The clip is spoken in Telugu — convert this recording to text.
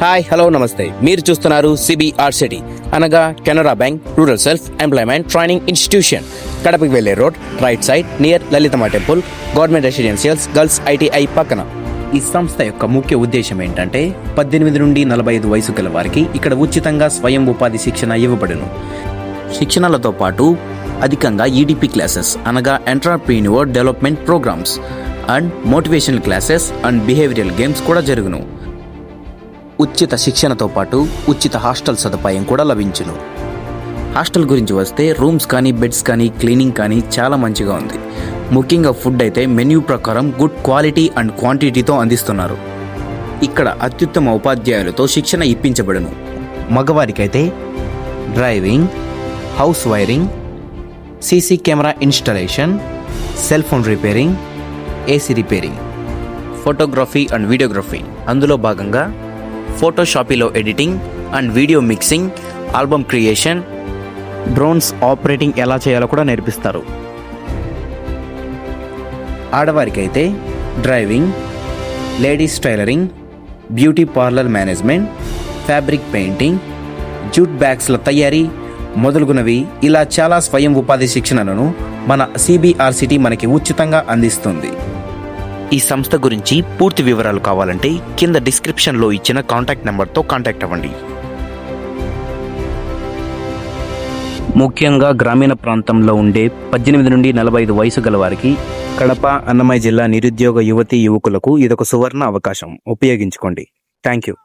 హాయ్ హలో నమస్తే. మీరు చూస్తున్నారు సిబిఆర్సిటీ అనగా Canara bank rural self employment training institution, కడపకి వెళ్లే road, right side near Lalitamma temple, government residentials girls ITI పక్కన. ఈ సంస్థ యొక్క ముఖ్య ఉద్దేశం ఏంటంటే 18 నుండి 45 వయసు గల వారికి ఇక్కడ ఉచితంగా స్వయం ఉపాధి శిక్షణ ఇవ్వబడును. శిక్షణలతో పాటు అధికంగా ఈడిపి క్లాసెస్ అనగా entrepreneur development programmes and motivational classes and behavioural games కూడా జరుగును. ఉచిత శిక్షణతో పాటు ఉచిత హాస్టల్ సదుపాయం కూడా లభించును. హాస్టల్ గురించి వస్తే రూమ్స్ కానీ బెడ్స్ కానీ క్లీనింగ్ కానీ చాలా మంచిగా ఉంది. ముఖ్యంగా ఫుడ్ అయితే మెన్యూ ప్రకారం గుడ్ క్వాలిటీ అండ్ క్వాంటిటీతో అందిస్తున్నారు. ఇక్కడ అత్యుత్తమ ఉపాధ్యాయులతో శిక్షణ ఇప్పించబడును. మగవారికైతే driving, house wiring, CC camera installation, cell phone repairing, AC repairing, photography and videography, అందులో భాగంగా ఫోటోషాపీలో editing and video mixing, album creation, drones operating ఎలా చేయాలో కూడా నేర్పిస్తారు. ఆడవారికైతే driving, ladies tailoring, beauty parlour management, fabric painting, jute బ్యాగ్స్ల తయారీ మొదలుగునవి ఇలా చాలా స్వయం ఉపాధి శిక్షణలను మన సిబిఆర్సిటీ మనకి ఉచితంగా అందిస్తుంది. ఈ సంస్థ గురించి పూర్తి వివరాలు కావాలంటే కింద డిస్క్రిప్షన్లో ఇచ్చిన కాంటాక్ట్ నెంబర్తో కాంటాక్ట్ అవ్వండి. ముఖ్యంగా గ్రామీణ ప్రాంతంలో ఉండే 18 నుండి 45 వయసు గల వారికి కడప, అన్నమయ్య జిల్లా నిరుద్యోగ యువతీ యువకులకు ఇదొక సువర్ణ అవకాశం. ఉపయోగించుకోండి. Thank you.